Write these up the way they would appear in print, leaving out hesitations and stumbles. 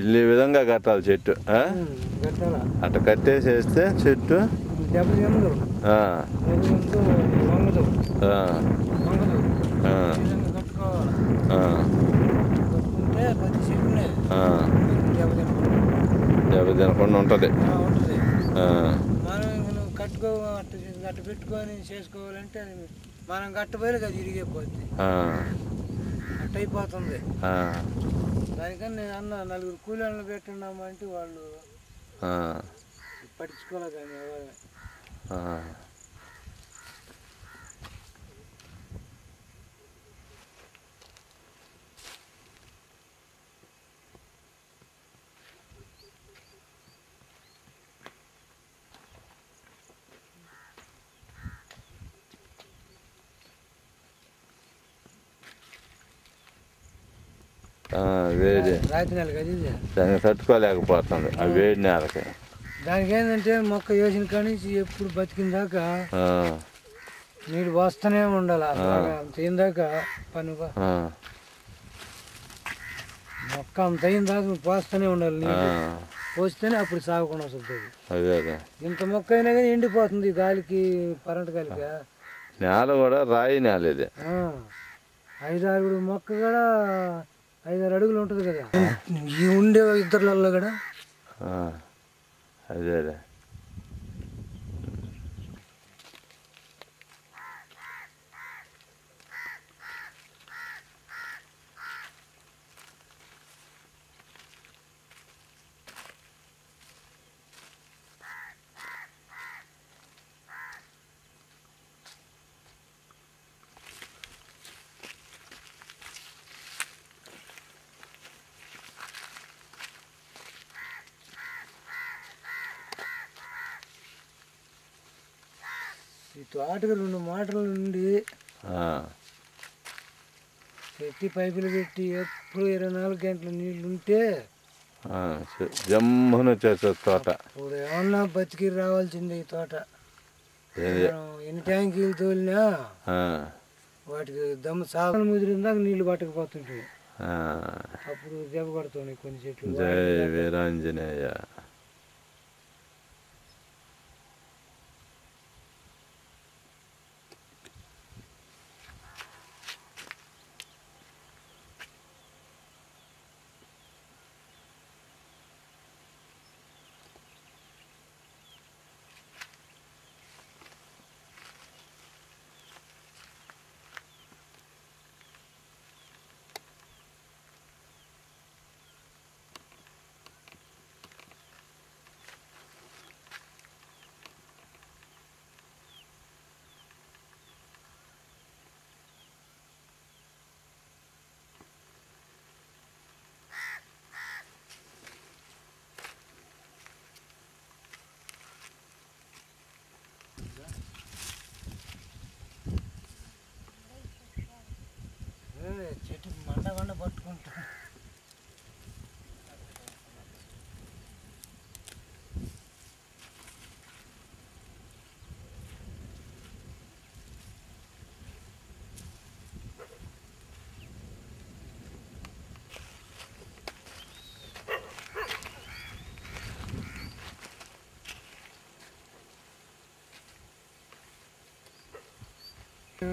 ఇల్లు ఈ విధంగా కట్టాలి చెట్టు. కట్టాలా అట్లా కట్టేసేస్తే చెట్టు దెబ్బ తినదు, వంగదు, వంగదు. ఈ విధంగా కట్టుకోవాలి. కట్టుకుంటే ప్రతి చెట్టునే దెబ్బ తినకుండా దెబ్బ తినకుండా ఉంటుంది. ఉంటుంది. మనం నువ్వు కట్టుకో అట్ట పెట్టుకొని చేసుకోవాలంటే అది మనం కట్టబోయే అది ఇరిగిపోద్ది, అట్ట అయిపోతుంది. దానికని నేను అన్న నలుగురు కూలీలను పెట్టున్నామంటే వాళ్ళు పట్టించుకోలేదు కానీ ఎవరు. వేడి రాతి నెలకి అది దాన్ని తట్టుకోలేకపోతుంది ఆ వేడి నేలకి. దానికి ఏంటంటే మొక్క వేసిన కాడి నుంచి ఎప్పుడు బతికిన దాకా నీళ్ళు పోస్తూనే ఉండాలి. అయిన దాకా పని మొక్క అంత అయిన దాకా నువ్వు పోస్తూనే ఉండాలి. నీళ్ళు పోస్తేనే అప్పుడు సాగకుండా వస్తుంది. అదే ఇంత మొక్క అయినా కానీ ఎండిపోతుంది గాలికి, కరెంట్ గాలికి. నేల కూడా రాయి నేల ఇది. 5-6 మొక్క కూడా 5-6 అడుగులు ఉంటుంది కదా ఈ ఉండే ఇద్దరులలో కూడా. అదే ఈ తోటకి 2 మోటార్ల నుండి పెట్టి పైపులు పెట్టి ఎప్పుడు 24 గంటల నీళ్ళు ఉంటే జమ్మున వచ్చేస్తుంది తోట. ఇప్పుడు ఏమన్నా బతికి రావాల్సిందే ఈ తోట. ఎన్ని ట్యాంకీలు తోలినా వాటికి దమ్ము సాగలు ముదిరిందాక నీళ్లు పట్టకపోతుంటాయి. అప్పుడు దెబ్బ పడుతున్నాయి కొన్ని చెట్లు. జై వీరాంజనేయ. చెట్టు మండ పట్టుకుంటా.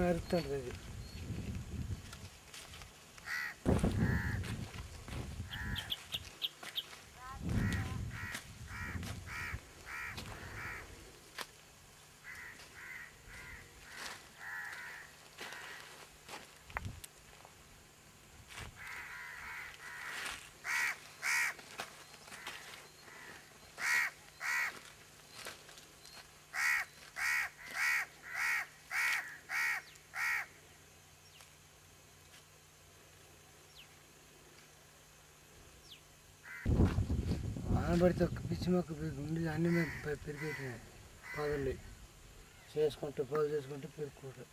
అరుతుంటుంది అది. పడితే ఒక పిచ్చి మొక్క ఉండి అన్ని పెరిగేటివి పగలు చేసుకుంటే పగలు చేసుకుంటే పెరుగుకుంటారు.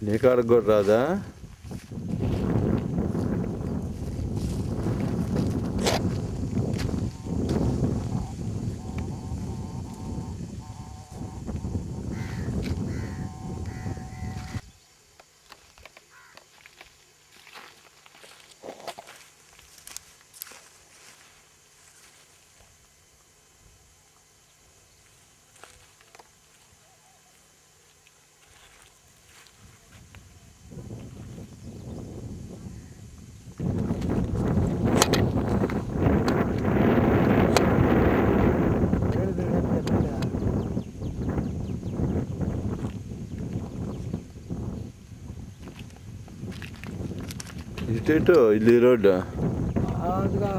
నీ కాడకు కూడా రాదా? ఇటు ఇల్లు రోడ్డు అదిగా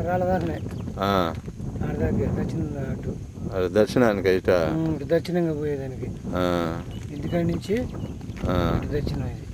రాళ్ళదారినే ఆడ దగ్గర దక్షిణ అటు అది దర్శనానికి ఇట ఇటు దక్షిణంగా పోయేదానికి ఇంటికాడి నుంచి ఇటు దక్షిణం ఇది.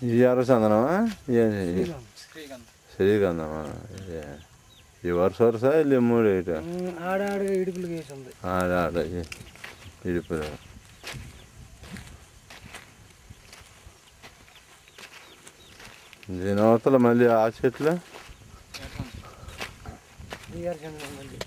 ఇది ఎవరు చందనమా? శ్రీగంధమా? ఈ వరుస ఇల్లు మూడు ఇటు ఆడ ఇడుపులు వేసింది. ఆడ ఇడుపులు దీని అవతల మళ్ళీ ఆ చెట్లు మళ్ళీ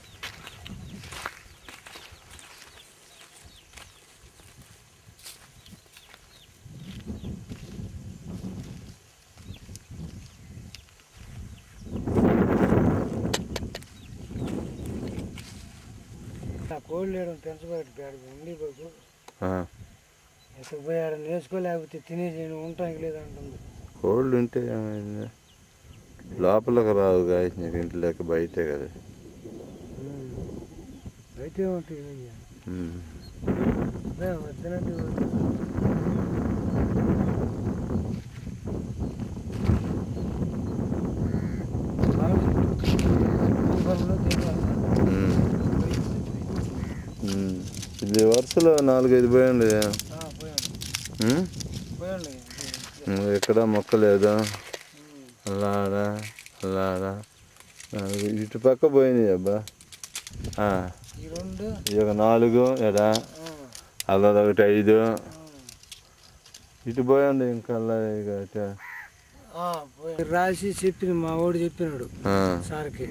కోళ్ళు వేయడం పెంచబడి పేడ ఉండి బాబు ఎక్కడ పోయాడు నేర్చుకోలేకపోతే తినేసి ఉంటానికి లేదంటుంది. కోళ్ళు ఉంటే ఏమైంది? లోపలికి రాదు గాయ నీకు ఇంట్లోకి బయటే కదా. అయితే ఉంటుంది వద్దనంటే ఇది వరుసలో 4-5 పోయండి. ఎక్కడ మొక్క లేదా? అల్లాడా ఇటు పక్క పోయినాయి అబ్బా. ఇక 4 ఎడా అల్లది ఒకటి 5 ఇటు పోయండి. ఇంకా ఇక రాసి చెప్పింది మా వాడు చెప్పినాడు సార్కి.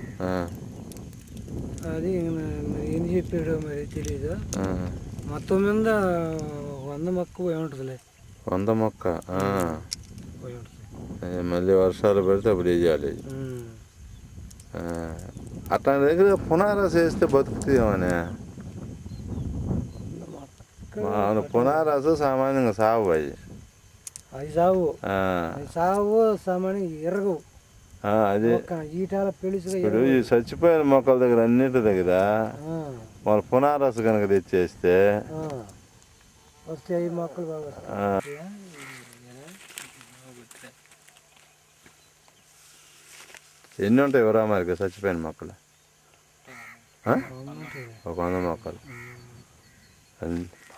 అది మరి ఏం చెప్పాడో మరి తెలీదు. మొత్తం మీద 100 మొక్క పోయి ఉంటుందిలే. 100 మొక్క పోయి ఉంటుంది. మళ్ళీ వర్షాలు పడితే అప్పుడు వేయాలి. అట్లాంటి దగ్గర పునారాస వేస్తే బతుకుతామని. పునారాస సామాన్యంగా సాగు అవి సాగు సామాన్యంగా ఎరగవు. అదే ఈటాల ఇప్పుడు ఈ చచ్చిపోయిన మొక్కల దగ్గర అన్నిటి దగ్గర వాళ్ళ పునారాస కనుక తెచ్చేస్తే వస్తే ఈ మొక్కలు బాగా ఎన్ని ఉంటాయి ఎవరా మరి చచ్చిపోయిన మొక్కలు? ఒక 100 మొక్కలు.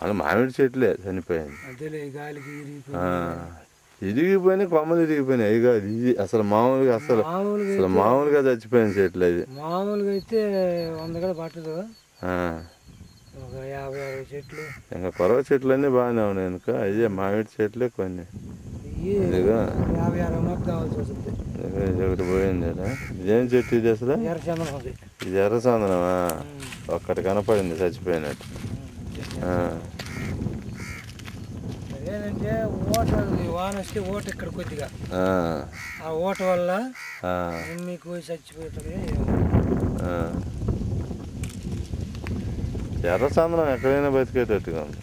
అది మామిడి చెట్లే చనిపోయింది. ఇరిగిపోయినాయి, కొమ్మలు ఇరిగిపోయినాయి. అవి కాదు ఇది అసలు మామూలుగా చచ్చిపోయిన చెట్లు అది. మామూలుగా అయితే 100 కూడా పట్టదు. ఒక 50-60 చెట్లు. ఇంకా కొరవ చెట్లు అన్నీ బాగానే ఉన్నాయి. ఇంకా అయ్యే మామిడి చెట్లే కొన్ని. ఇదిగో 50-60 మొక్క కావాల్సి వస్తుంది. ఇది ఒకటి పోయింది. ఇదేం చెట్టు ఇది అసలు? ఎర్రచందనం ఉంది. ఇది ఎర్ర చందనమా? ఒక్కటి కనపడింది చచ్చిపోయినట్టు. అదేంటంటే ఓట వాన వస్తే ఓట ఇక్కడ కొద్దిగా ఆ ఓట వల్ల మీకు చచ్చిపోతుంది. ఎర్ర చందనం ఎక్కడైనా బతికేటట్టుగా ఉంది.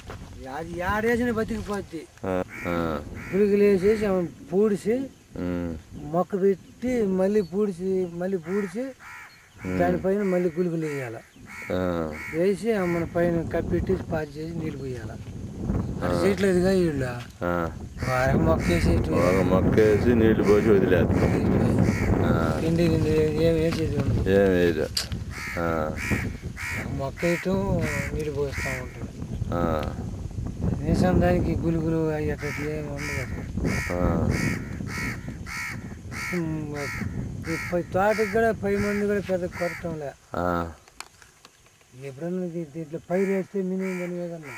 అది ఏడేసిన బతికిపోద్ది. పురుగులు వేసేసి పూడిసి మొక్క పెట్టి మళ్ళీ పూడిచి దానిపైన మళ్ళీ గులుగులు వేయాలి. వేసి మన పైన కప్పెట్టి పాతి చేసి నీళ్ళు పోయాలి. చేయట్లేదుగా వీళ్ళు మొక్కేసి నీళ్లు పోసి వదిలేస్తాం. తిండి ఏం వేసేది ఉండదు. ఏం వేయదు. మొక్క వేయటం నీళ్ళు పోస్తూ ఉంటుంది. వేసాం దానికి గులుగులు అయ్యేటట్టు ఏమి ఉండదు. తోటకి కూడా 10 మంది కూడా పెద్ద కొరటంలే. ఎప్పుడన్నా దీంట్లో పైరు వేస్తే మినిమం పని ఏదన్నా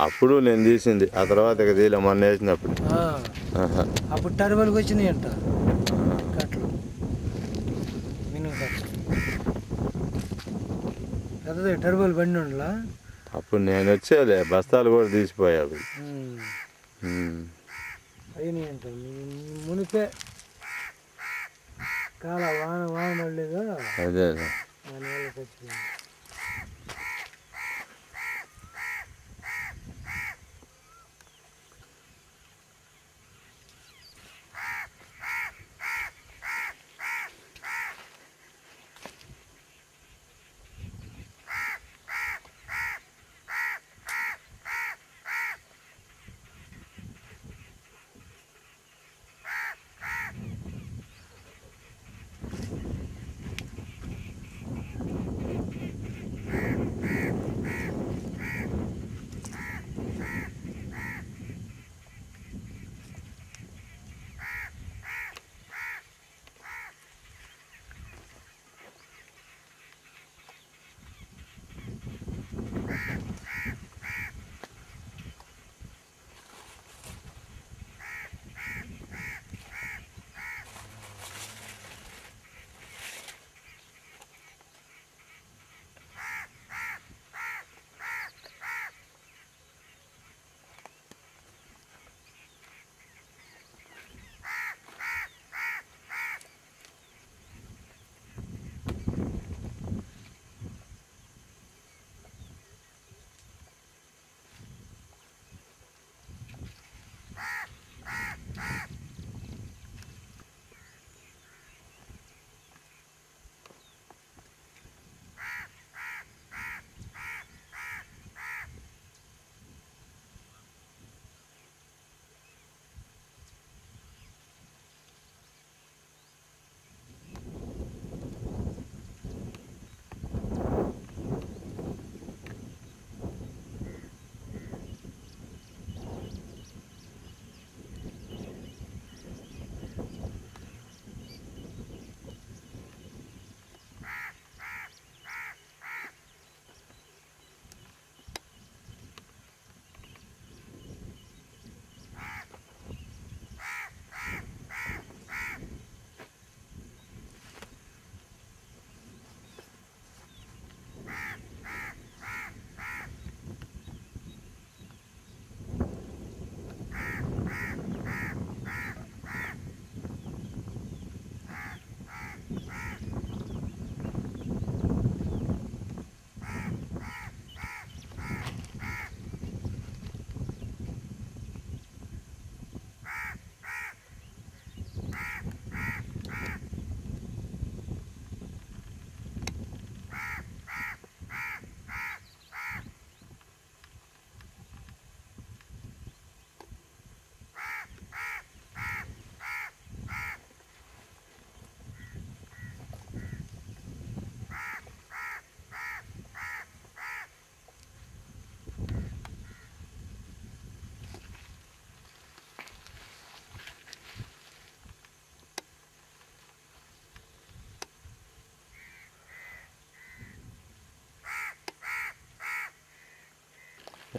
అప్పుడు నేను తీసింది. ఆ తర్వాత ఇక తీలే మొన్న వేసినప్పుడు. అప్పుడు టర్బల్కి వచ్చినాయి అంట కట్టలు, మినిమం కట్టలు పెద్దది టర్బల్ బండి ఉండలా. అప్పుడు నేను వచ్చేలే బస్తాలు కూడా తీసిపోయాడు. అయినాయి అంట మునిపే కాల వాన పడలేదు. అదే దానివల్ల చచ్చిపోయింది.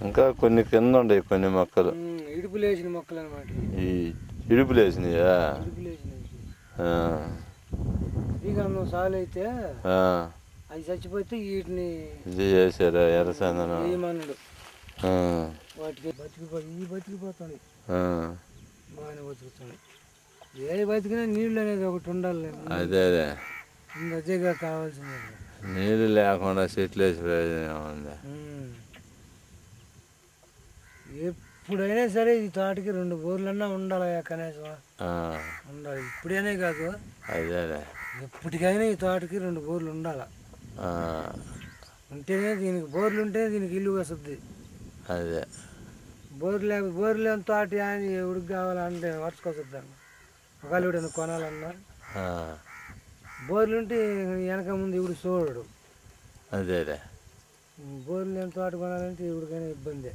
ఇంకా కొన్ని కింద ఉండవు కొన్ని మొక్కలు. ఇడుపులు వేసిన మొక్కలు అనమాట. ఈ ఇడుపులు వేసినాయా? ఇడుపులు వేసినాయి. శ్రీకాంతం సాలు అయితే అవి చచ్చిపోతే వీటిని ఇది చేశారా ఎర్రచందనం ఏమన్నాడు వాటికి బతికిపోతాయి. బాగానే బతుకుతాయి. ఏ బతికినా నీళ్ళు అనేది ఒకటి ఉండాలి. అదే అదేగా కావాల్సింది. నీళ్ళు లేకుండా చెట్లు వేసి ప్రయోజనం ఉంది. ఎప్పుడైనా సరే ఈ తోటకి 2 బోర్లన్నా ఉండాలి కనీసం. ఉండాలి. ఇప్పుడైనా కాదు, అదే ఎప్పటికైనా ఈ తోటకి 2 బోర్లు ఉండాలి. ఉంటేనే దీనికి బోర్లు ఉంటేనే దీనికి ఇల్లు వస్తుంది. అదే బోర్లు లేని తోట ఎవడికి కావాలంటే వర్చుకొస్తుందాన్ని. ఒకవేళ ఎవడైనా కొనాలన్నా బోర్లు ఉంటే వెనక ముందు ఎవడు చూడడు. అదే బోర్లు లేని తోట కొనాలంటే ఎవరికైనా ఇబ్బందే.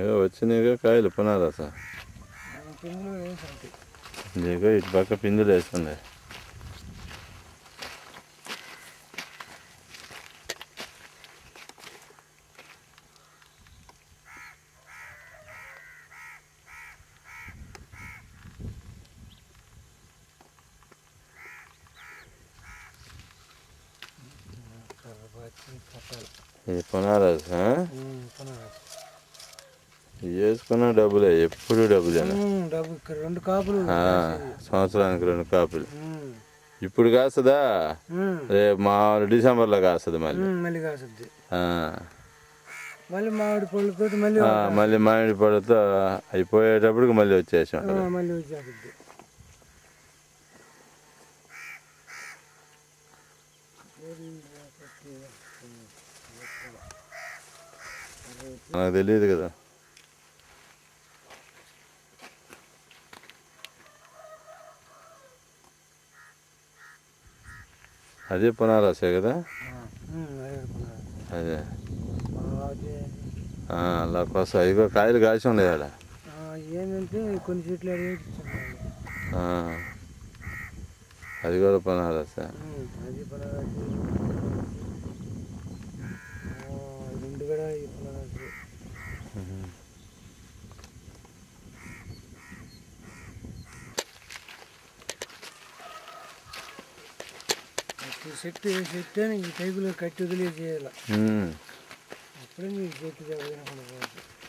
ఏదో వచ్చినాయిగా కాయలు పునారస. ఇదిగో ఇటు పక్క పిందులు వేస్తుంది. ఇది పునారస. వేసుకున్న డబ్బులే, ఎప్పుడు డబ్బులే. సంవత్సరానికి 2 కాపులు. ఇప్పుడు కాస్తుందా? రేపు మామూలు డిసెంబర్లో కాస్తుంది. మళ్ళీ కాస్తుంది. మళ్ళీ మామిడి పళ్ళతో మళ్ళీ మామిడి పళ్ళతో అయిపోయేటప్పటికి మళ్ళీ వచ్చేసాం. మళ్ళీ వచ్చేస్తుంది. నాకు తెలియదు కదా. అదే పునారసే కదా. అదే అలా కోసం ఇగో కాయలు కాసి ఉన్నాయి ఆడ. ఏంటంటే కొన్ని చెట్లు అది కూడా పునారస. అది చెట్టు ఏ చెట్టు అని ఈ టైపులో కట్టి వదిలేసేయాలి. అప్పుడే మీకు చెట్టు దెబ్బతినకుండా పోతుంది.